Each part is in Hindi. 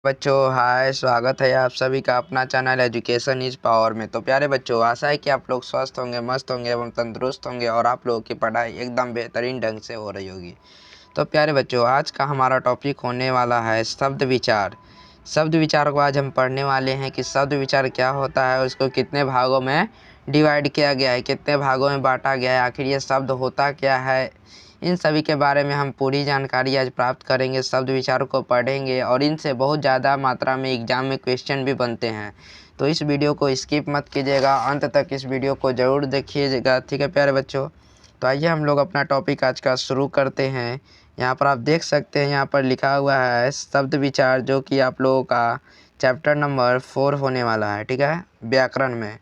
बच्चों हाय, स्वागत है आप सभी का अपना चैनल एजुकेशन इज पावर में। तो प्यारे बच्चों, आशा है कि आप लोग स्वस्थ होंगे, मस्त होंगे एवं तंदुरुस्त होंगे और आप लोगों की पढ़ाई एकदम बेहतरीन ढंग से हो रही होगी। तो प्यारे बच्चों, आज का हमारा टॉपिक होने वाला है शब्द विचार। शब्द विचार को आज हम पढ़ने वाले हैं कि शब्द विचार क्या होता है, उसको कितने भागों में डिवाइड किया गया है, कितने भागों में बांटा गया है, आखिर ये शब्द होता क्या है। इन सभी के बारे में हम पूरी जानकारी आज प्राप्त करेंगे, शब्द विचार को पढ़ेंगे और इनसे बहुत ज़्यादा मात्रा में एग्जाम में क्वेश्चन भी बनते हैं। तो इस वीडियो को स्किप मत कीजिएगा, अंत तक इस वीडियो को ज़रूर देखिएगा, ठीक है प्यारे बच्चों। तो आइए हम लोग अपना टॉपिक आज का शुरू करते हैं। यहाँ पर आप देख सकते हैं, यहाँ पर लिखा हुआ है शब्द विचार, जो कि आप लोगों का चैप्टर नंबर 4 होने वाला है, ठीक है, व्याकरण में।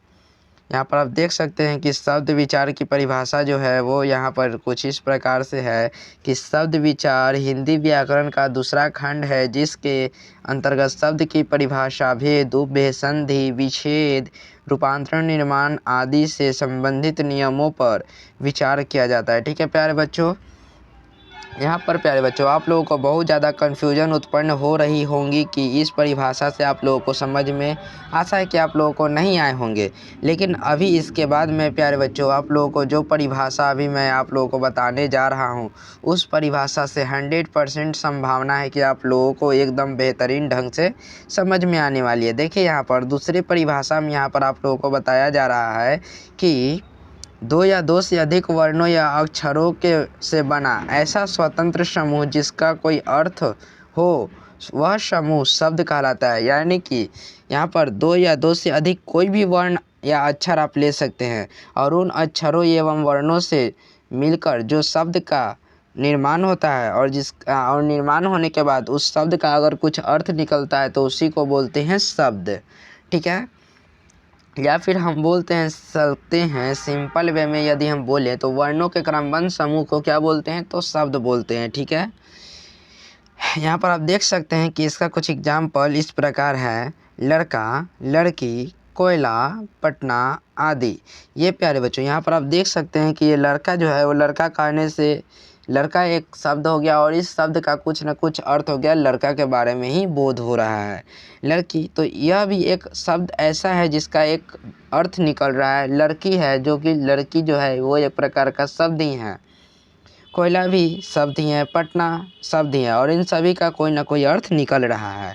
यहाँ पर आप देख सकते हैं कि शब्द विचार की परिभाषा जो है वो यहाँ पर कुछ इस प्रकार से है कि शब्द विचार हिंदी व्याकरण का दूसरा खंड है, जिसके अंतर्गत शब्द की परिभाषा, भेद, उपभेद, संधि, विच्छेद, रूपांतरण, निर्माण आदि से संबंधित नियमों पर विचार किया जाता है। ठीक है प्यारे बच्चों, यहाँ पर प्यारे बच्चों आप लोगों को बहुत ज़्यादा कन्फ्यूजन उत्पन्न हो रही होंगी कि इस परिभाषा से आप लोगों को समझ में, आशा है कि आप लोगों को नहीं आए होंगे। लेकिन अभी इसके बाद में प्यारे बच्चों आप लोगों को जो परिभाषा अभी मैं आप लोगों को बताने जा रहा हूँ, उस परिभाषा से 100% संभावना है कि आप लोगों को एकदम बेहतरीन ढंग से समझ में आने वाली है। देखिए यहाँ पर दूसरी परिभाषा में यहाँ पर आप लोगों को बताया जा रहा है कि दो या दो से अधिक वर्णों या अक्षरों के से बना ऐसा स्वतंत्र समूह जिसका कोई अर्थ हो, वह समूह शब्द कहलाता है। यानी कि यहाँ पर दो या दो से अधिक कोई भी वर्ण या अक्षर आप ले सकते हैं और उन अक्षरों एवं वर्णों से मिलकर जो शब्द का निर्माण होता है और निर्माण होने के बाद उस शब्द का अगर कुछ अर्थ निकलता है तो उसी को बोलते हैं शब्द, ठीक है। या फिर हम बोलते हैं सिंपल वे में, यदि हम बोले तो वर्णों के क्रमबद्ध समूह को क्या बोलते हैं, तो शब्द बोलते हैं, ठीक है। यहाँ पर आप देख सकते हैं कि इसका कुछ एग्जाम्पल इस प्रकार है: लड़का, लड़की, कोयला, पटना आदि। ये प्यारे बच्चों यहाँ पर आप देख सकते हैं कि ये लड़का जो है वो लड़का कहने से लड़का एक शब्द हो गया और इस शब्द का कुछ न कुछ अर्थ हो गया, लड़का के बारे में ही बोध हो रहा है। लड़की, तो यह भी एक शब्द ऐसा है जिसका एक अर्थ निकल रहा है। लड़की है, जो कि लड़की जो है वो एक प्रकार का शब्द ही है। कोयला भी शब्द ही है, पटना शब्द ही है और इन सभी का कोई ना कोई अर्थ निकल रहा है।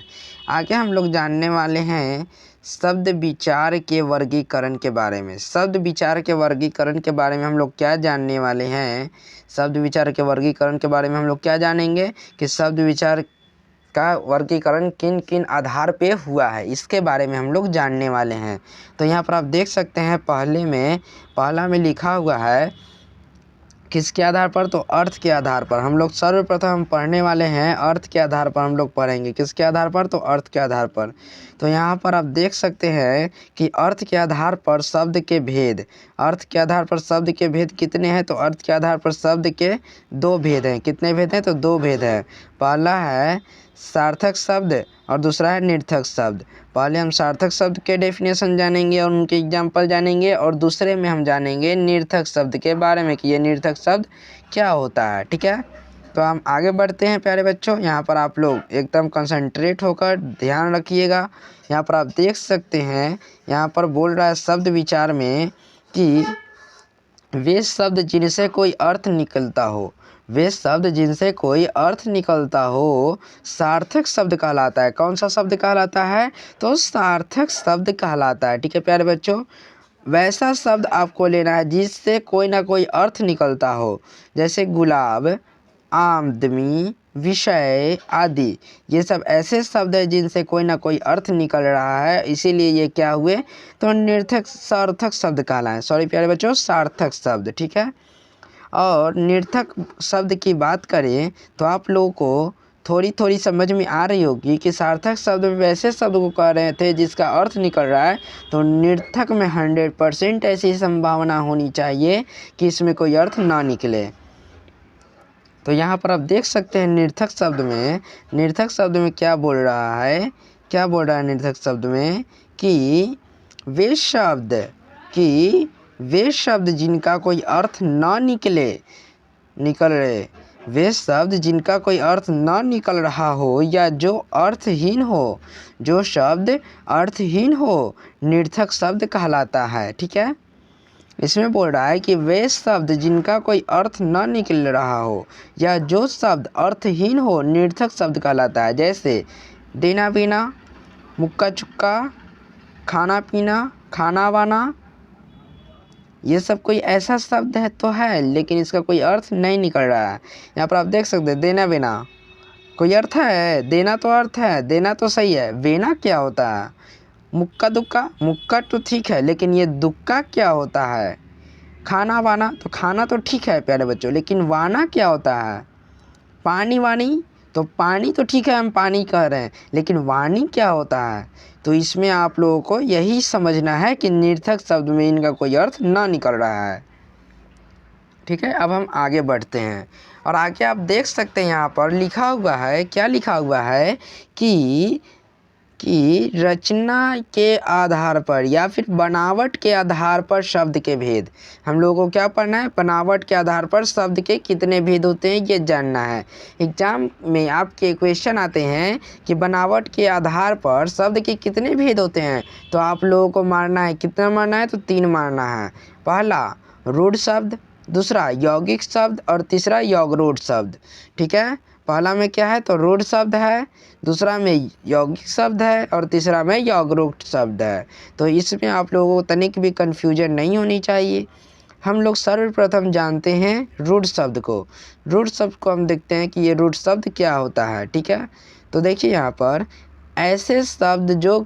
आगे हम लोग जानने वाले हैं शब्द विचार के वर्गीकरण के बारे में। शब्द विचार के वर्गीकरण के बारे में हम लोग क्या जानने वाले हैं? शब्द विचार के वर्गीकरण के बारे में हम लोग क्या जानेंगे कि शब्द विचार का वर्गीकरण किन किन आधार पे हुआ है, इसके बारे में हम लोग जानने वाले हैं। तो यहाँ पर आप देख सकते हैं पहला में लिखा हुआ है किसके आधार पर, तो अर्थ के आधार पर। हम लोग सर्वप्रथम हम पढ़ने वाले हैं अर्थ के आधार पर, हम लोग पढ़ेंगे किसके आधार पर, तो अर्थ के आधार पर। तो यहाँ पर आप देख सकते हैं कि अर्थ के आधार पर शब्द के भेद, अर्थ के आधार पर शब्द के भेद कितने हैं, तो अर्थ के आधार पर शब्द के दो भेद हैं। कितने भेद हैं, तो दो भेद हैं। पहला है सार्थक शब्द और दूसरा है निर्थक शब्द। पहले हम सार्थक शब्द के डेफिनेशन जानेंगे और उनके एग्जाम्पल जानेंगे और दूसरे में हम जानेंगे निर्थक शब्द के बारे में कि ये निर्थक शब्द क्या होता है, ठीक है। तो हम आगे बढ़ते हैं प्यारे बच्चों। यहाँ पर आप लोग एकदम कंसंट्रेट होकर ध्यान रखिएगा। यहाँ पर आप देख सकते हैं, यहाँ पर बोल रहा है शब्द विचार में कि वे शब्द जिनसे कोई अर्थ निकलता हो, वे शब्द जिनसे कोई अर्थ निकलता हो सार्थक शब्द कहलाता है। कौन सा शब्द कहलाता है, तो सार्थक शब्द कहलाता है, ठीक है प्यारे बच्चों। वैसा शब्द आपको लेना है जिससे कोई ना कोई अर्थ निकलता हो, जैसे गुलाब, आमदनी, विषय आदि। ये सब ऐसे शब्द हैं जिनसे कोई ना कोई अर्थ निकल रहा है, इसीलिए ये क्या हुए, तो निर्थक सार्थक शब्द कहलाए। सॉरी प्यारे बच्चों, सार्थक शब्द, ठीक है। और निर्थक शब्द की बात करें तो आप लोगों को थोड़ी थोड़ी समझ में आ रही होगी कि सार्थक शब्द में वैसे शब्द को कह रहे थे जिसका अर्थ निकल रहा है, तो निर्थक में 100% ऐसी संभावना होनी चाहिए कि इसमें कोई अर्थ ना निकले। तो यहाँ पर आप देख सकते हैं निर्थक शब्द में क्या बोल रहा है, क्या बोल रहा है निर्थक शब्द में कि वे शब्द जिनका कोई अर्थ ना निकल रहे, वे शब्द जिनका कोई अर्थ न निकल रहा हो या जो अर्थहीन हो, जो शब्द अर्थहीन हो निर्थक शब्द कहलाता है। ठीक है, इसमें बोल रहा है कि वे शब्द जिनका कोई अर्थ न निकल रहा हो या जो शब्द अर्थहीन हो निर्थक शब्द कहलाता है। जैसे देना पीना, मुक्का चुक्का, खाना पीना, खाना वाना, ये सब कोई ऐसा शब्द है तो है लेकिन इसका कोई अर्थ नहीं निकल रहा है। यहाँ पर आप देख सकते हैं देना बिना कोई अर्थ है, देना तो अर्थ है, देना तो सही है, वेना क्या होता है? मुक्का दुक्का, मुक्का तो ठीक है लेकिन ये दुक्का क्या होता है? खाना वाना, तो खाना तो ठीक है प्यारे बच्चों, लेकिन वाना क्या होता है? पानी वानी, तो पानी तो ठीक है हम पानी कह रहे हैं लेकिन वाणी क्या होता है? तो इसमें आप लोगों को यही समझना है कि निर्थक शब्द में इनका कोई अर्थ ना निकल रहा है। ठीक है, अब हम आगे बढ़ते हैं और आगे आप देख सकते हैं यहाँ पर लिखा हुआ है, क्या लिखा हुआ है कि रचना के आधार पर या फिर बनावट के आधार पर शब्द के भेद। हम लोगों को क्या पढ़ना है? बनावट के आधार पर शब्द के कितने भेद होते हैं ये जानना है। एग्जाम में आपके क्वेश्चन आते हैं कि बनावट के आधार पर शब्द के कितने भेद होते हैं, तो आप लोगों को मारना है, कितना मारना है? तो 3 मारना है। पहला रूढ़ शब्द, दूसरा यौगिक शब्द और तीसरा यौगरूढ़ शब्द। ठीक है, पहला में क्या है? तो रूढ़ शब्द है, दूसरा में यौगिक शब्द है और तीसरा में यौगरूढ़ शब्द है। तो इसमें आप लोगों को तनिक भी कन्फ्यूजन नहीं होनी चाहिए। हम लोग सर्वप्रथम जानते हैं रूढ़ शब्द को। रूढ़ शब्द को हम देखते हैं कि ये रूढ़ शब्द क्या होता है। ठीक है, तो देखिए यहाँ पर ऐसे शब्द जो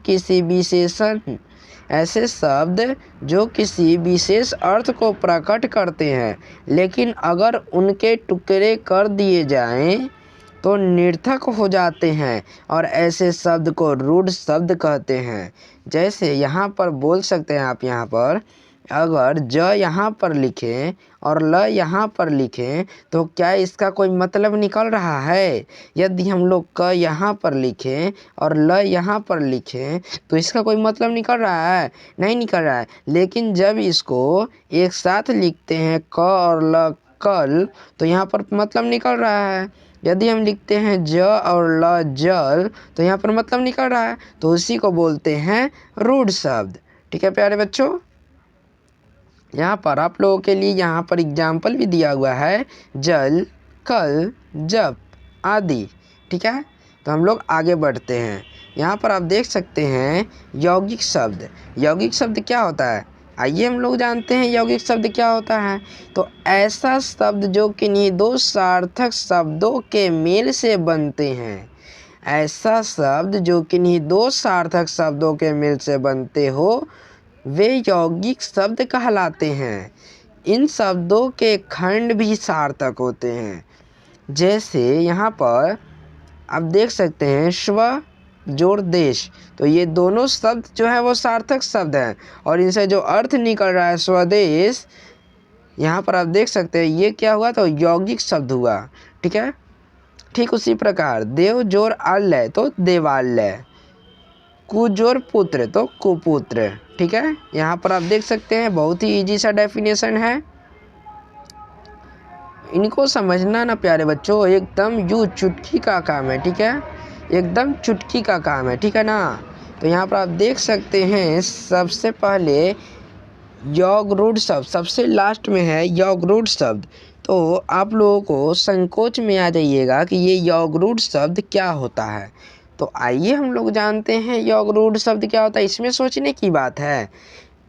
किसी विशेष अर्थ को प्रकट करते हैं लेकिन अगर उनके टुकड़े कर दिए जाएं तो निर्थक हो जाते हैं और ऐसे शब्द को रूढ़ शब्द कहते हैं। जैसे यहाँ पर बोल सकते हैं आप, यहाँ पर अगर ज यहाँ पर लिखें और ल यहाँ पर लिखें तो क्या इसका कोई मतलब निकल रहा है? यदि हम लोग क यहाँ पर लिखें और ल यहाँ पर लिखें तो इसका कोई मतलब निकल रहा है? नहीं निकल रहा है। लेकिन जब इसको एक साथ लिखते हैं क और ल कल, तो यहाँ पर मतलब निकल रहा है। यदि हम लिखते हैं ज और ल जल तो यहाँ पर मतलब निकल रहा है, तो उसी को बोलते हैं रूढ़ शब्द। ठीक है प्यारे बच्चों, यहाँ पर आप लोगों के लिए यहाँ पर एग्जाम्पल भी दिया हुआ है, जल, कल, जब आदि। ठीक है, तो हम लोग आगे बढ़ते हैं। यहाँ पर आप देख सकते हैं यौगिक शब्द। यौगिक शब्द क्या होता है? आइए हम लोग जानते हैं यौगिक शब्द क्या होता है। तो ऐसा शब्द जो किन्हीं दो सार्थक शब्दों के मेल से बनते हैं। ऐसा शब्द जो किन्हीं दो सार्थक शब्दों के मेल से बनते हो वे यौगिक शब्द कहलाते हैं। इन शब्दों के खंड भी सार्थक होते हैं। जैसे यहाँ पर आप देख सकते हैं स्व जोड़ देश, तो ये दोनों शब्द जो है वो सार्थक शब्द हैं और इनसे जो अर्थ निकल रहा है स्वदेश, यहाँ पर आप देख सकते हैं ये क्या हुआ? तो यौगिक शब्द हुआ। ठीक है, ठीक उसी प्रकार देव जोड़ आलय तो देवालय, कुजोर पुत्र तो कुपुत्र। ठीक है, यहाँ पर आप देख सकते हैं बहुत ही इजी सा डेफिनेशन है। इनको समझना ना प्यारे बच्चों एकदम यूँ चुटकी का काम है। ठीक है, एकदम चुटकी का काम है। ठीक है ना, तो यहाँ पर आप देख सकते हैं सबसे पहले यौगरूढ़ शब्द, सबसे लास्ट में है यौगरूढ़ शब्द। तो आप लोगों को संकोच में आ जाइएगा कि ये यौगरूढ़ शब्द क्या होता है। तो आइए हम लोग जानते हैं यौगरूढ़ शब्द क्या होता है। इसमें सोचने की बात है,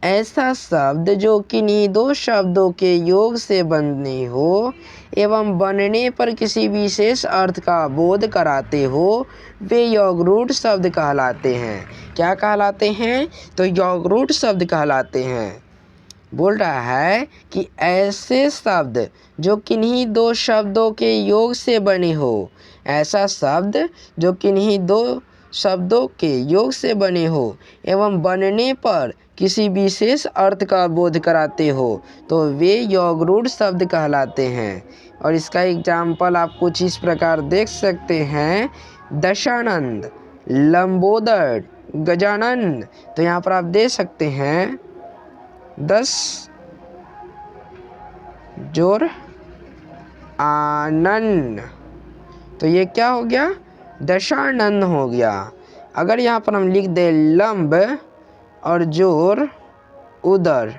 ऐसा शब्द जो किन्हीं दो शब्दों के योग से बनने हो एवं बनने पर किसी विशेष अर्थ का बोध कराते हो वे यौगरूढ़ शब्द कहलाते हैं। क्या कहलाते हैं? तो यौगरूढ़ शब्द कहलाते हैं। बोल रहा है कि ऐसे शब्द जो किन्हीं दो शब्दों के योग से बने हो, ऐसा शब्द जो किन्हीं दो शब्दों के योग से बने हो एवं बनने पर किसी विशेष अर्थ का बोध कराते हो तो वे यौगरूढ़ शब्द कहलाते हैं। और इसका एग्जाम्पल आप कुछ इस प्रकार देख सकते हैं, दशानंद, लंबोदर, गजानन। तो यहाँ पर आप देख सकते हैं 10 जोर आनन, तो ये क्या हो गया, दशानन हो गया। अगर यहाँ पर हम लिख दे लंब और जोर उदर,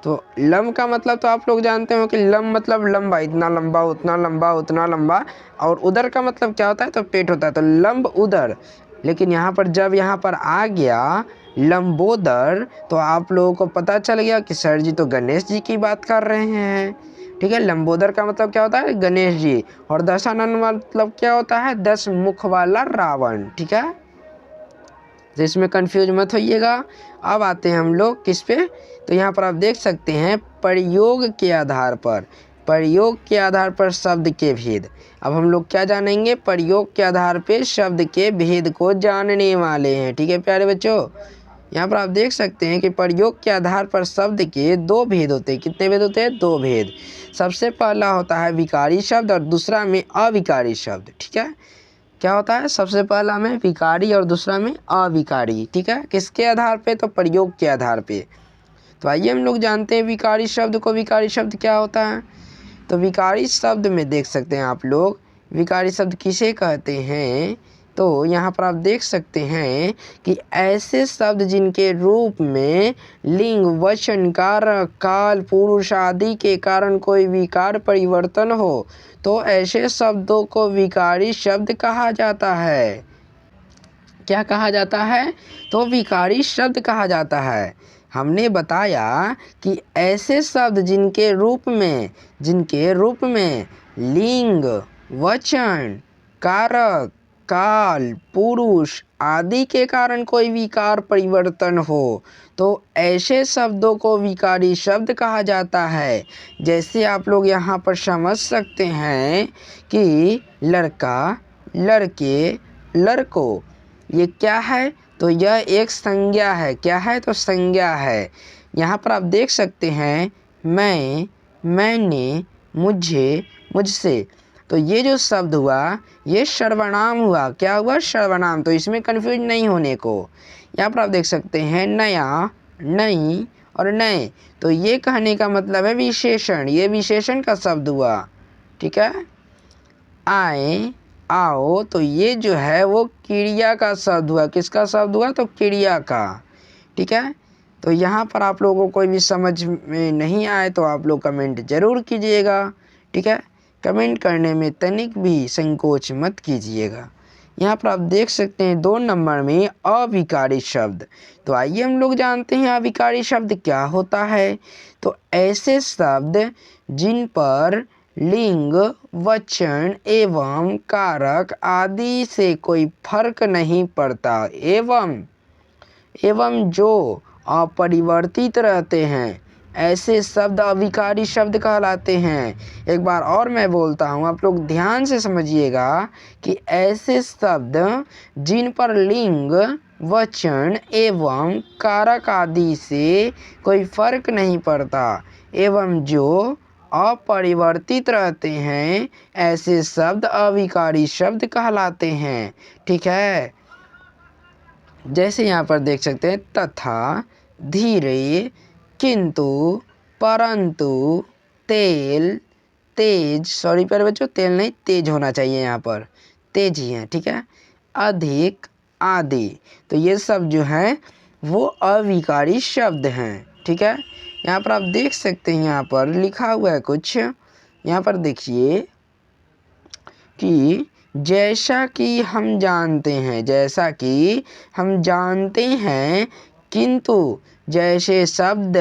तो लंब का मतलब तो आप लोग जानते हो कि लंब मतलब लंबा, इतना लंबा उतना लंबा उतना लंबा, और उदर का मतलब क्या होता है, तो पेट होता है, तो लंब उदर। लेकिन यहाँ पर जब यहाँ पर आ गया लंबोदर, तो आप लोगों को पता चल गया कि सर जी तो गणेश जी की बात कर रहे हैं। ठीक है, लंबोदर का मतलब क्या होता है, गणेश जी, और दशानन मतलब क्या होता है, 10 मुख वाला रावण। ठीक है, तो इसमें कंफ्यूज मत होइएगा। अब आते हैं हम लोग किस पे, तो यहाँ पर आप देख सकते हैं प्रयोग के आधार पर, प्रयोग के आधार पर शब्द के भेद। अब हम लोग क्या जानेंगे, प्रयोग के आधार पे शब्द के भेद को जानने वाले हैं। ठीक है प्यारे बच्चों, यहाँ पर आप देख सकते हैं कि प्रयोग के आधार पर शब्द के 2 भेद होते हैं। कितने भेद होते हैं, 2 भेद। सबसे पहला होता है विकारी शब्द और दूसरा में अविकारी शब्द। ठीक है, क्या होता है, सबसे पहला में विकारी और दूसरा में अविकारी। ठीक है, किसके आधार पे, तो प्रयोग के आधार पे। तो आइए हम लोग जानते हैं विकारी शब्द को। विकारी शब्द क्या होता है, तो विकारी शब्द में देख सकते हैं आप लोग, विकारी शब्द किसे कहते हैं, तो यहाँ पर आप देख सकते हैं कि ऐसे शब्द जिनके रूप में लिंग, वचन, कारक, काल, पुरुष आदि के कारण कोई विकार परिवर्तन हो, तो ऐसे शब्दों को विकारी शब्द कहा जाता है। क्या कहा जाता है, तो विकारी शब्द कहा जाता है। हमने बताया कि ऐसे शब्द जिनके रूप में लिंग, वचन, कारक, काल, पुरुष आदि के कारण कोई विकार परिवर्तन हो, तो ऐसे शब्दों को विकारी शब्द कहा जाता है। जैसे आप लोग यहाँ पर समझ सकते हैं कि लड़का, लड़के, लड़कों, ये क्या है, तो यह एक संज्ञा है। क्या है, तो संज्ञा है। यहाँ पर आप देख सकते हैं मैं, मैंने, मुझे, मुझसे, तो ये जो शब्द हुआ ये सर्वनाम हुआ। क्या हुआ, सर्वनाम। तो इसमें कंफ्यूज नहीं होने को। यहाँ पर आप देख सकते हैं नया, नई और नए, तो ये कहने का मतलब है विशेषण, ये विशेषण का शब्द हुआ। ठीक है, आए, आओ, तो ये जो है वो क्रिया का शब्द हुआ। किसका शब्द हुआ, तो क्रिया का। ठीक है, तो यहाँ पर आप लोगों को कोई भी समझ में नहीं आए तो आप लोग कमेंट ज़रूर कीजिएगा। ठीक है, कमेंट करने में तनिक भी संकोच मत कीजिएगा। यहाँ पर आप देख सकते हैं 2 नंबर में अविकारी शब्द। तो आइए हम लोग जानते हैं अविकारी शब्द क्या होता है। तो ऐसे शब्द जिन पर लिंग, वचन एवं कारक आदि से कोई फर्क नहीं पड़ता, एवं जो अपरिवर्तित रहते हैं, ऐसे शब्द अविकारी शब्द कहलाते हैं। एक बार और मैं बोलता हूँ, आप लोग ध्यान से समझिएगा कि ऐसे शब्द जिन पर लिंग, वचन एवं कारक आदि से कोई फर्क नहीं पड़ता एवं जो अपरिवर्तित रहते हैं, ऐसे शब्द अविकारी शब्द कहलाते हैं। ठीक है, जैसे यहाँ पर देख सकते हैं तथा, धीरे, किंतु, परंतु, तेल, तेज, सॉरी प्यारे बच्चों, तेल नहीं तेज होना चाहिए, यहाँ पर तेज ही है। ठीक है, अधिक आदि, तो ये सब जो हैं वो अविकारी शब्द हैं। ठीक है, यहाँ पर आप देख सकते हैं, यहाँ पर लिखा हुआ है कुछ, यहाँ पर देखिए कि जैसा कि हम जानते हैं, किंतु जैसे शब्द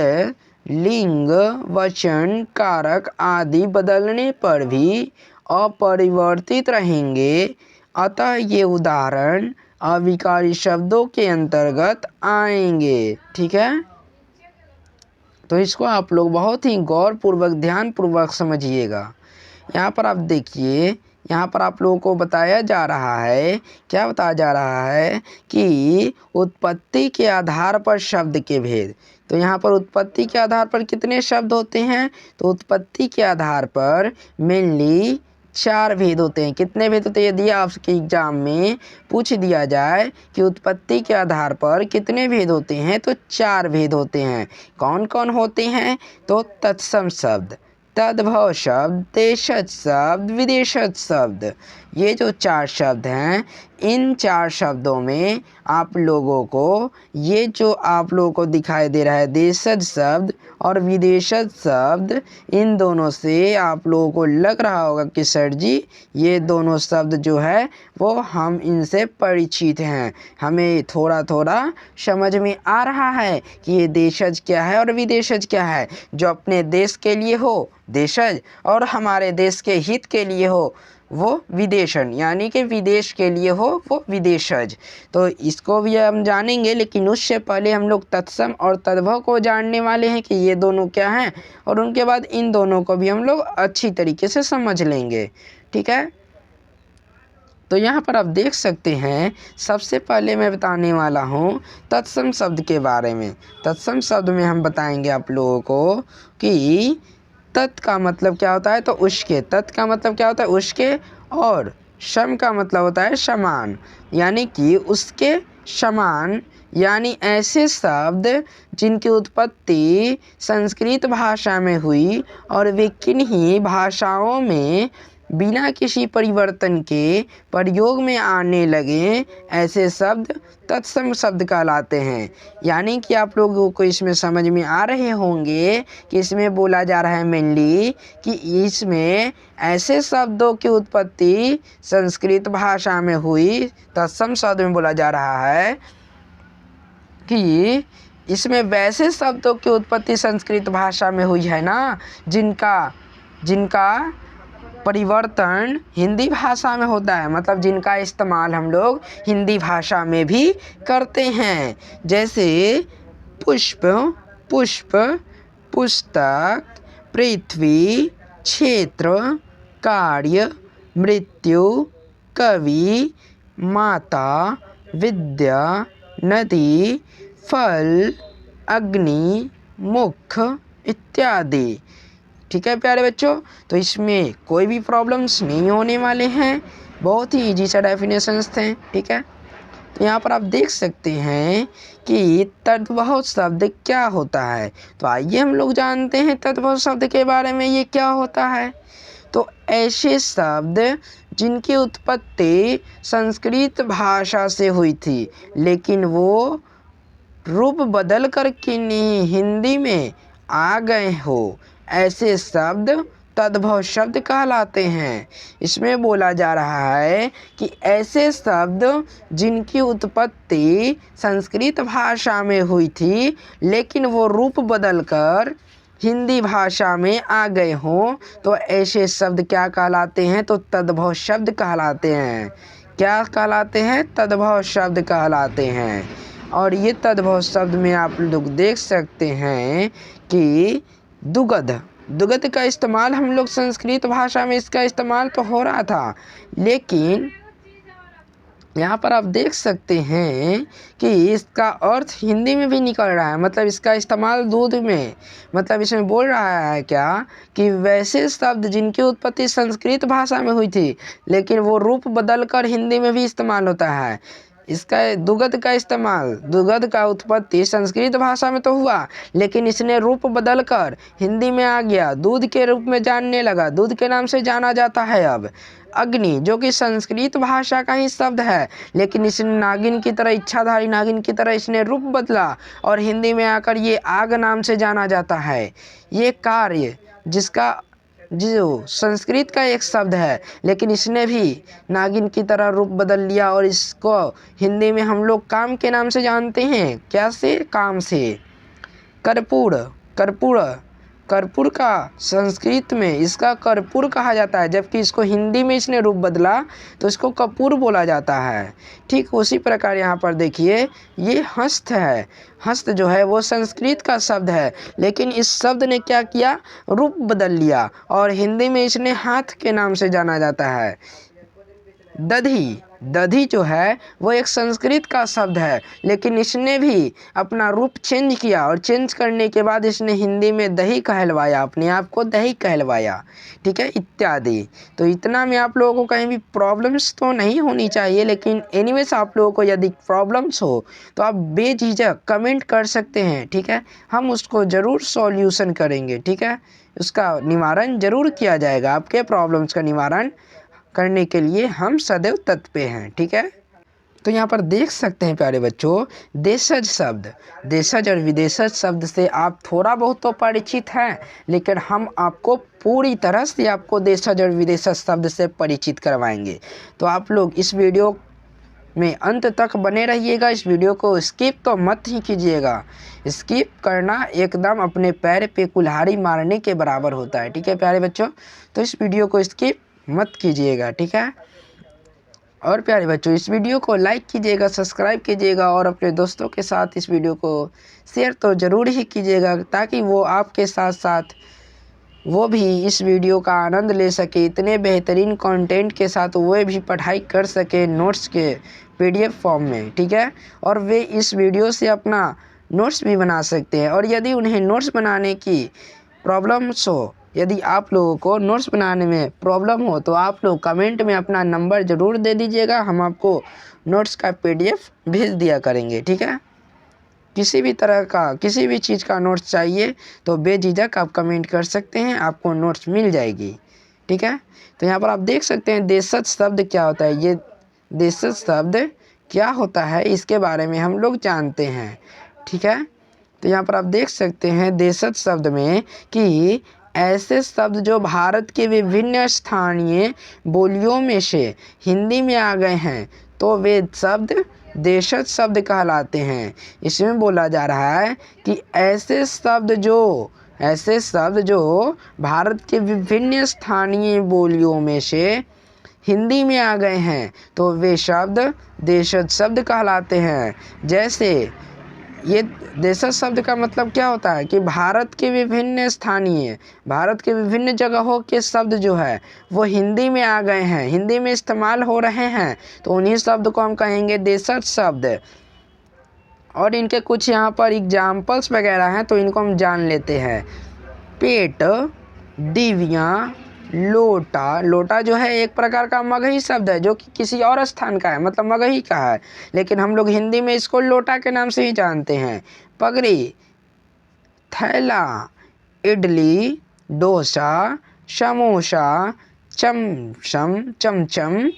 लिंग, वचन, कारक आदि बदलने पर भी अपरिवर्तित रहेंगे, अतः ये उदाहरण अविकारी शब्दों के अंतर्गत आएंगे। ठीक है, तो इसको आप लोग बहुत ही गौरपूर्वक, ध्यानपूर्वक समझिएगा। यहाँ पर आप देखिए, यहाँ पर आप लोगों को बताया जा रहा है, क्या बताया जा रहा है कि उत्पत्ति के आधार पर शब्द के भेद। तो यहाँ पर उत्पत्ति के आधार पर कितने शब्द होते हैं, तो उत्पत्ति के आधार पर मेनली 4 भेद होते हैं। कितने भेद होते हैं, यदि आपके एग्जाम में पूछ दिया जाए कि उत्पत्ति के आधार पर कितने भेद होते हैं, तो 4 भेद होते हैं। कौन कौन होते हैं, तो तत्सम शब्द, तद्भव शब्द, देशज शब्द, विदेशज शब्द, ये जो 4 शब्द हैं, इन 4 शब्दों में आप लोगों को ये जो आप लोगों को दिखाई दे रहा है देशज शब्द और विदेशज शब्द, इन दोनों से आप लोगों को लग रहा होगा कि सर जी ये दोनों शब्द जो है वो हम इनसे परिचित हैं, हमें थोड़ा थोड़ा समझ में आ रहा है कि ये देशज क्या है और विदेशज क्या है। जो अपने देश के लिए हो देशज और हमारे देश के हित के लिए हो वो विदेशन, यानी कि विदेश के लिए हो वो विदेशज। तो इसको भी हम जानेंगे, लेकिन उससे पहले हम लोग तत्सम और तद्भव को जानने वाले हैं कि ये दोनों क्या हैं, और उनके बाद इन दोनों को भी हम लोग अच्छी तरीके से समझ लेंगे। ठीक है, तो यहाँ पर आप देख सकते हैं, सबसे पहले मैं बताने वाला हूँ तत्सम शब्द के बारे में। तत्सम शब्द में हम बताएंगे आप लोगों को कि तत् का मतलब क्या होता है, तो उसके, तत् का मतलब क्या होता है उसके, और सम का मतलब होता है समान, यानी कि उसके समान, यानी ऐसे शब्द जिनकी उत्पत्ति संस्कृत भाषा में हुई और वे किन्हीं भाषाओं में बिना किसी परिवर्तन के प्रयोग में आने लगे, ऐसे शब्द तत्सम शब्द कहलाते हैं। यानी कि आप लोगों को इसमें समझ में आ रहे होंगे कि इसमें बोला जा रहा है मेनली कि इसमें ऐसे शब्दों की उत्पत्ति संस्कृत भाषा में हुई, तत्सम शब्द में बोला जा रहा है कि इसमें वैसे शब्दों की उत्पत्ति संस्कृत भाषा में हुई है ना, जिनका परिवर्तन हिंदी भाषा में होता है, मतलब जिनका इस्तेमाल हम लोग हिंदी भाषा में भी करते हैं। जैसे पुष्प, पुष्प, पुस्तक, पृथ्वी, क्षेत्र, कार्य, मृत्यु, कवि, माता, विद्या, नदी, फल, अग्नि, मुख इत्यादि। ठीक है प्यारे बच्चों, तो इसमें कोई भी प्रॉब्लम्स नहीं होने वाले हैं, बहुत ही इजी सा डेफिनेशंस थे। ठीक है, तो यहाँ पर आप देख सकते हैं कि तद्भव शब्द क्या होता है। तो आइए हम लोग जानते हैं तद्भव शब्द के बारे में, ये क्या होता है। तो ऐसे शब्द जिनकी उत्पत्ति संस्कृत भाषा से हुई थी, लेकिन वो रूप बदल कर किन्हीं हिंदी में आ गए हो, ऐसे शब्द तद्भव शब्द कहलाते हैं। इसमें बोला जा रहा है कि ऐसे शब्द जिनकी उत्पत्ति संस्कृत भाषा में हुई थी, लेकिन वो रूप बदलकर हिंदी भाषा में आ गए हों, तो ऐसे शब्द क्या कहलाते हैं, तो तद्भव शब्द कहलाते हैं। क्या कहलाते हैं, तद्भव शब्द कहलाते हैं। और ये तद्भव शब्द में आप लोग देख सकते हैं कि दुगध, दुगध का इस्तेमाल हम लोग संस्कृत भाषा में इसका इस्तेमाल तो हो रहा था, लेकिन यहाँ पर आप देख सकते हैं कि इसका अर्थ हिंदी में भी निकल रहा है, मतलब इसका इस्तेमाल दूध में, मतलब इसमें बोल रहा है क्या कि वैसे शब्द जिनकी उत्पत्ति संस्कृत भाषा में हुई थी, लेकिन वो रूप बदलकर हिंदी में भी इस्तेमाल होता है। इसका दुगध का इस्तेमाल, दुगध का उत्पत्ति संस्कृत भाषा में तो हुआ, लेकिन इसने रूप बदलकर हिंदी में आ गया, दूध के रूप में जानने लगा, दूध के नाम से जाना जाता है अब। अग्नि, जो कि संस्कृत भाषा का ही शब्द है, लेकिन इसने नागिन की तरह, इच्छाधारी नागिन की तरह इसने रूप बदला और हिंदी में आकर ये आग नाम से जाना जाता है। ये कार्य, जिसका जो संस्कृत का एक शब्द है, लेकिन इसने भी नागिन की तरह रूप बदल लिया और इसको हिंदी में हम लोग काम के नाम से जानते हैं। क्या से, काम से। कर्पूर, कर्पूर, कर्पूर का संस्कृत में इसका कर्पूर कहा जाता है, जबकि इसको हिंदी में इसने रूप बदला तो इसको कपूर बोला जाता है। ठीक उसी प्रकार यहाँ पर देखिए, ये हस्त है, हस्त जो है वो संस्कृत का शब्द है, लेकिन इस शब्द ने क्या किया, रूप बदल लिया और हिंदी में इसने हाथ के नाम से जाना जाता है। दधी, दधी जो है वो एक संस्कृत का शब्द है, लेकिन इसने भी अपना रूप चेंज किया और चेंज करने के बाद इसने हिंदी में दही कहलवाया, अपने आप को दही कहलवाया, ठीक है, इत्यादि। तो इतना में आप लोगों को कहीं भी प्रॉब्लम्स तो नहीं होनी चाहिए, लेकिन एनीवेज आप लोगों को यदि प्रॉब्लम्स हो तो आप बेझिझक कमेंट कर सकते हैं, ठीक है, हम उसको ज़रूर सॉल्यूशन करेंगे, ठीक है, उसका निवारण ज़रूर किया जाएगा। आपके प्रॉब्लम्स का निवारण करने के लिए हम सदैव तत्पर हैं, ठीक है। तो यहाँ पर देख सकते हैं प्यारे बच्चों, देशज शब्द, देशज और विदेशज शब्द से आप थोड़ा बहुत तो परिचित हैं, लेकिन हम आपको पूरी तरह से आपको देशज और विदेशज शब्द से परिचित करवाएंगे। तो आप लोग इस वीडियो में अंत तक बने रहिएगा, इस वीडियो को स्किप तो मत ही कीजिएगा। स्किप करना एकदम अपने पैर पे कुल्हाड़ी मारने के बराबर होता है, ठीक है प्यारे बच्चों। तो इस वीडियो को स्किप मत कीजिएगा, ठीक है। और प्यारे बच्चों, इस वीडियो को लाइक कीजिएगा, सब्सक्राइब कीजिएगा और अपने दोस्तों के साथ इस वीडियो को शेयर तो ज़रूर ही कीजिएगा, ताकि वो आपके साथ साथ वो भी इस वीडियो का आनंद ले सके, इतने बेहतरीन कंटेंट के साथ वो भी पढ़ाई कर सके नोट्स के PDF फॉर्म में, ठीक है। और वे इस वीडियो से अपना नोट्स भी बना सकते हैं। और यदि उन्हें नोट्स बनाने की प्रॉब्लम्स हो, यदि आप लोगों को नोट्स बनाने में प्रॉब्लम हो, तो आप लोग कमेंट में अपना नंबर ज़रूर दे दीजिएगा, हम आपको नोट्स का PDF भेज दिया करेंगे, ठीक है। किसी भी तरह का किसी भी चीज़ का नोट्स चाहिए तो बेझिझक आप कमेंट कर सकते हैं, आपको नोट्स मिल जाएगी, ठीक है। तो यहाँ पर आप देख सकते हैं देशज शब्द क्या होता है। ये देशज शब्द क्या होता है इसके बारे में हम लोग जानते हैं, ठीक है। तो यहाँ पर आप देख सकते हैं देशज शब्द में कि ऐसे शब्द जो भारत के विभिन्न स्थानीय बोलियों में से हिंदी में आ गए हैं, तो वे शब्द देशज शब्द कहलाते हैं। इसमें बोला जा रहा है कि ऐसे शब्द जो भारत के विभिन्न स्थानीय बोलियों में से हिंदी में आ गए हैं, तो वे शब्द देशज शब्द कहलाते हैं। जैसे ये देशज शब्द का मतलब क्या होता है कि भारत के विभिन्न जगहों के शब्द जो है वो हिंदी में आ गए हैं, हिंदी में इस्तेमाल हो रहे हैं, तो उन्हीं शब्द को हम कहेंगे देशज शब्द। और इनके कुछ यहाँ पर एग्जाम्पल्स वगैरह हैं, तो इनको हम जान लेते हैं। पेट, दिव्या, लोटा। लोटा जो है एक प्रकार का मगही शब्द है, जो कि किसी और स्थान का है, मतलब मगही का है, लेकिन हम लोग हिंदी में इसको लोटा के नाम से ही जानते हैं। पगड़ी, थैला, इडली, डोसा, समोसा, चमचम,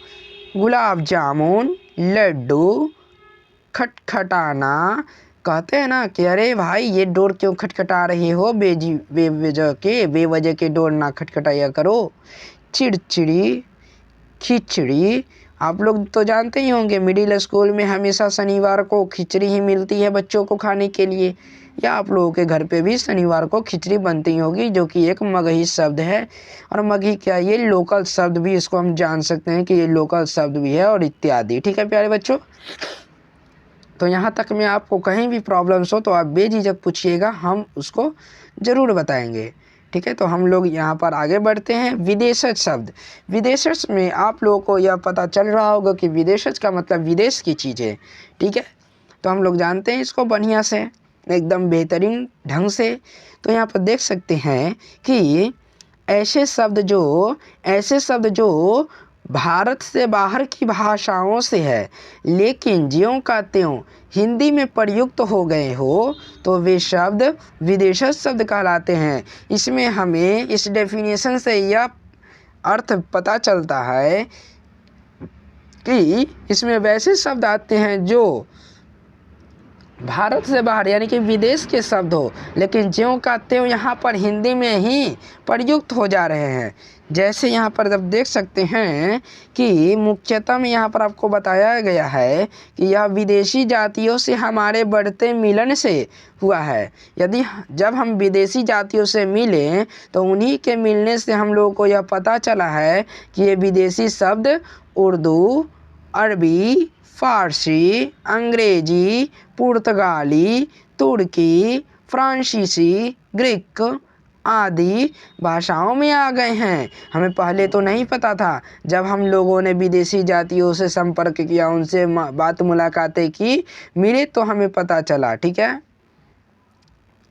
गुलाब जामुन, लड्डू, खटखटाना। कहते हैं ना कि अरे भाई ये डोर क्यों खटखटा रही हो, बेवजह के डोर ना खटखटाया करो। चिड़चिड़ी, खिचड़ी। आप लोग तो जानते ही होंगे मिडिल स्कूल में हमेशा शनिवार को खिचड़ी ही मिलती है बच्चों को खाने के लिए, या आप लोगों के घर पे भी शनिवार को खिचड़ी बनती होगी, जो कि एक मगही शब्द है। और मगही क्या, ये लोकल शब्द भी इसको हम जान सकते हैं कि ये लोकल शब्द भी है, और इत्यादि, ठीक है प्यारे बच्चों। तो यहाँ तक में आपको कहीं भी प्रॉब्लम्स हो तो आप बेझिझक पूछिएगा, हम उसको ज़रूर बताएंगे, ठीक है। तो हम लोग यहाँ पर आगे बढ़ते हैं। विदेशज शब्द। विदेशज में आप लोगों को यह पता चल रहा होगा कि विदेशज का मतलब विदेश की चीज़ है, ठीक है। तो हम लोग जानते हैं इसको बढ़िया से, एकदम बेहतरीन ढंग से। तो यहाँ पर देख सकते हैं कि ऐसे शब्द जो भारत से बाहर की भाषाओं से है, लेकिन ज्यों का त्यों हिंदी में प्रयुक्त हो गए हो, तो वे शब्द विदेशज शब्द कहलाते हैं। इसमें हमें इस डेफिनेशन से यह अर्थ पता चलता है कि इसमें वैसे शब्द आते हैं जो भारत से बाहर यानी कि विदेश के शब्द हो, लेकिन ज्यों का त्यों यहाँ पर हिंदी में ही प्रयुक्त हो जा रहे हैं। जैसे यहाँ पर जब देख सकते हैं कि मुख्यतः में यहाँ पर आपको बताया गया है कि यह विदेशी जातियों से हमारे बढ़ते मिलन से हुआ है। जब हम विदेशी जातियों से मिले, तो उन्हीं के मिलने से हम लोगों को यह पता चला है कि ये विदेशी शब्द उर्दू, अरबी, फारसी, अंग्रेजी, पुर्तगाली, तुर्की, फ्रांसीसी, ग्रीक आदि भाषाओं में आ गए हैं। हमें पहले तो नहीं पता था, जब हम लोगों ने विदेशी जातियों से संपर्क किया, उनसे बात मुलाकातें की, मिले, तो हमें पता चला। ठीक है,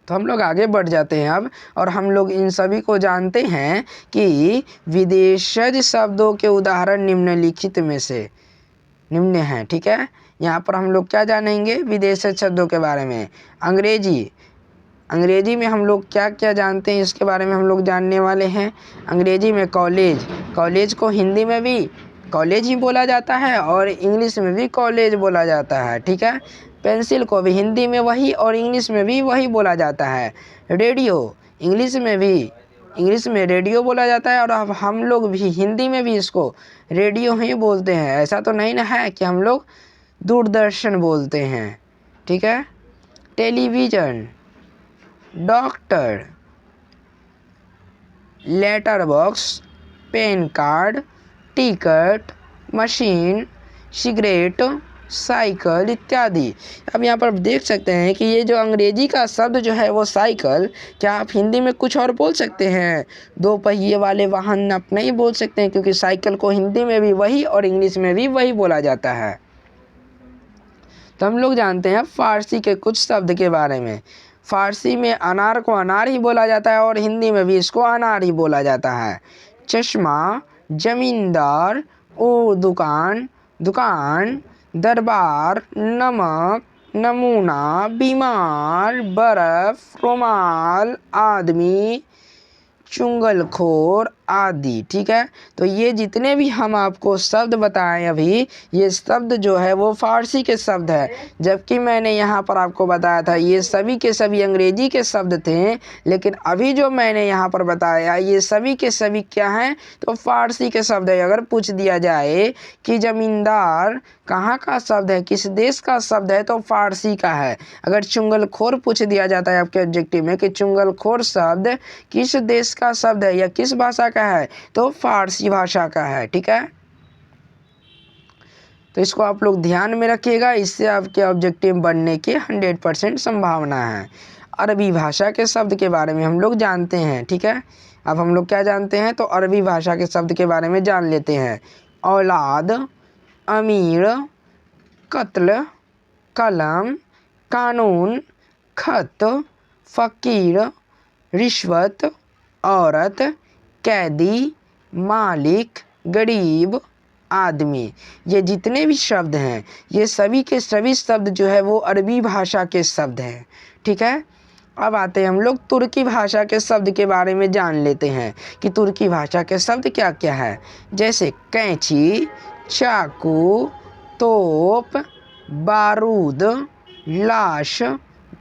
तो हम लोग आगे बढ़ जाते हैं अब, और हम लोग इन सभी को जानते हैं कि विदेशज शब्दों के उदाहरण निम्नलिखित में से निम्न हैं। ठीक है, यहाँ पर हम लोग क्या जानेंगे विदेशज शब्दों के बारे में। अंग्रेजी में हम लोग क्या क्या जानते हैं, इसके बारे में हम लोग जानने वाले हैं। अंग्रेजी में कॉलेज को हिंदी में भी कॉलेज ही बोला जाता है और इंग्लिश में भी कॉलेज बोला जाता है। ठीक है, पेंसिल को भी हिंदी में वही और इंग्लिश में भी वही बोला जाता है। रेडियो इंग्लिश में रेडियो बोला जाता है, और अब हम लोग भी हिंदी में भी इसको रेडियो ही बोलते हैं। ऐसा तो नहीं ना है कि हम लोग दूरदर्शन बोलते हैं। ठीक है, television, doctor, letter box, pen card, ticket, machine, cigarette, cycle इत्यादि। अब यहाँ पर देख सकते हैं कि ये जो अंग्रेजी का शब्द जो है वो साइकिल, क्या आप हिंदी में कुछ और बोल सकते हैं? दो पहिए वाले वाहन आप नहीं बोल सकते हैं, क्योंकि साइकिल को हिंदी में भी वही और इंग्लिश में भी वही बोला जाता है। तो हम लोग जानते हैं फारसी के कुछ शब्द के बारे में। फारसी में अनार को अनार ही बोला जाता है और हिंदी में भी इसको अनार ही बोला जाता है। चश्मा, जमींदार, दुकान, दरबार, नमक, नमूना, बीमार, बर्फ, रुमाल, आदमी, चुंगलखोर आदि। ठीक है, तो ये जितने भी हम आपको शब्द बताएं अभी, ये शब्द जो है वो फारसी के शब्द है, जबकि मैंने यहाँ पर आपको बताया था ये सभी के सभी अंग्रेजी के शब्द थे। लेकिन अभी जो मैंने यहाँ पर बताया ये सभी के सभी क्या हैं, तो फारसी के शब्द है। अगर पूछ दिया जाए कि जमींदार कहाँ का शब्द है, किस देश का शब्द है, तो फारसी का है। अगर चुंगलखोर पूछ दिया जाता है आपके ऑब्जेक्टिव में कि चुंगलखोर शब्द किस देश का शब्द है या किस भाषा का है, तो फारसी भाषा का है। ठीक है, तो इसको आप लोग ध्यान में रखिएगा, इससे आपके ऑब्जेक्टिव बनने की 100% संभावना है। अरबी भाषा के शब्द के बारे में हम लोग जानते हैं। ठीक है, अब हम लोग क्या जानते हैं, तो अरबी भाषा के शब्द के बारे में जान लेते हैं। औलाद, अमीर, कत्ल, कलम, कानून, खत, फ़कीर, रिश्वत, औरत, कैदी, मालिक, गरीब, आदमी। ये जितने भी शब्द हैं ये सभी के सभी शब्द जो है वो अरबी भाषा के शब्द हैं। ठीक है, अब आते हैं हम लोग तुर्की भाषा के शब्द के बारे में जान लेते हैं कि तुर्की भाषा के शब्द क्या क्या है। जैसे कैंची, चाकू, तोप, बारूद, लाश,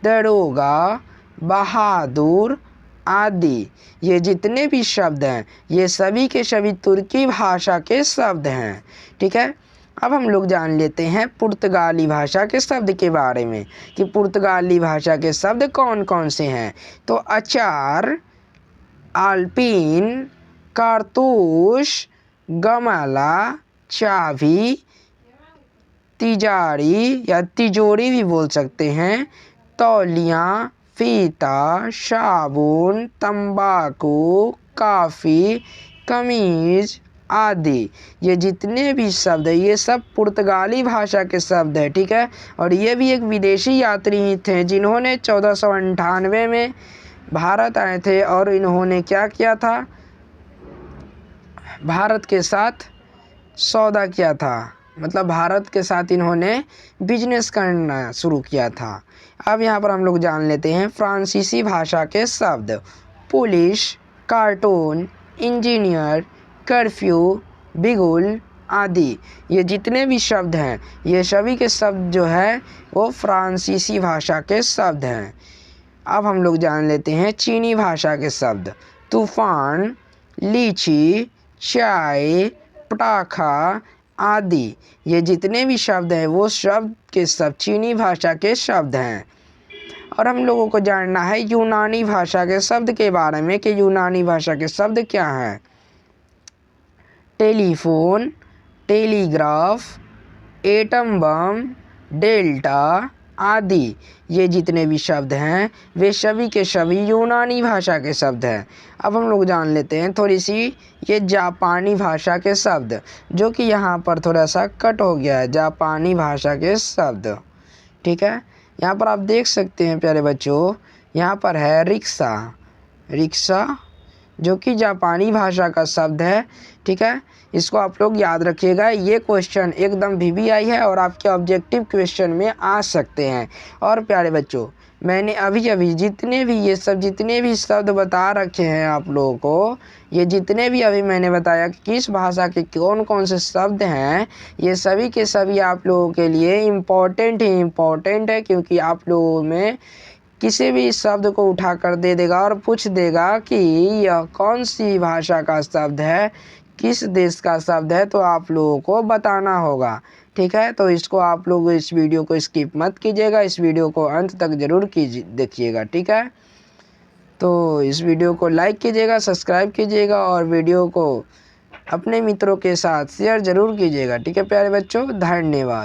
दरोगा, बहादुर आदि। ये जितने भी शब्द हैं ये सभी के सभी तुर्की भाषा के शब्द हैं। ठीक है, अब हम लोग जान लेते हैं पुर्तगाली भाषा के शब्द के बारे में कि पुर्तगाली भाषा के शब्द कौन कौन से हैं। तो अचार, आल्पिन, कारतूस, गमला, चाबी, तिजारी या तिजोरी भी बोल सकते हैं, तौलिया, फीता, साबुन, तंबाकू, काफ़ी, कमीज आदि। ये जितने भी शब्द हैं ये सब पुर्तगाली भाषा के शब्द हैं। ठीक है, और ये भी एक विदेशी यात्री थे जिन्होंने 1498 में भारत आए थे, और इन्होंने क्या किया था, भारत के साथ सौदा किया था, मतलब भारत के साथ इन्होंने बिजनेस करना शुरू किया था। अब यहाँ पर हम लोग जान लेते हैं फ्रांसीसी भाषा के शब्द। पुलिस, कार्टून, इंजीनियर, कर्फ्यू, बिगुल आदि। ये जितने भी शब्द हैं ये सभी के शब्द जो है वो फ्रांसीसी भाषा के शब्द हैं। अब हम लोग जान लेते हैं चीनी भाषा के शब्द। तूफान, लीची, चाय, पटाखा आदि। ये जितने भी शब्द हैं वो शब्द के सब चीनी भाषा के शब्द हैं। और हम लोगों को जानना है यूनानी भाषा के शब्द के बारे में कि यूनानी भाषा के शब्द क्या हैं। Telephone, telegraph, atom bomb, delta आदि ये जितने भी शब्द हैं वे सभी के सभी यूनानी भाषा के शब्द हैं। अब हम लोग जान लेते हैं थोड़ी सी ये जापानी भाषा के शब्द, जो कि यहाँ पर थोड़ा सा कट हो गया है, जापानी भाषा के शब्द। ठीक है, यहाँ पर आप देख सकते हैं प्यारे बच्चों, यहाँ पर है रिक्शा, रिक्शा जो कि जापानी भाषा का शब्द है। ठीक है, इसको आप लोग याद रखिएगा, ये क्वेश्चन एकदम VVI है और आपके ऑब्जेक्टिव क्वेश्चन में आ सकते हैं। और प्यारे बच्चों, मैंने अभी जितने भी शब्द बता रखे हैं आप लोगों को, ये जितने भी अभी मैंने बताया कि किस भाषा के कौन कौन से शब्द हैं, ये सभी के सभी आप लोगों के लिए इम्पोर्टेंट है, क्योंकि आप लोगों में किसी भी शब्द को उठा कर दे देगा और पूछ देगा कि यह कौन सी भाषा का शब्द है, किस देश का शब्द है, तो आप लोगों को बताना होगा। ठीक है, तो इसको आप लोग इस वीडियो को स्किप मत कीजिएगा, इस वीडियो को अंत तक ज़रूर देखिएगा। ठीक है, तो इस वीडियो को लाइक कीजिएगा, सब्सक्राइब कीजिएगा और वीडियो को अपने मित्रों के साथ शेयर ज़रूर कीजिएगा। ठीक है प्यारे बच्चों, धन्यवाद।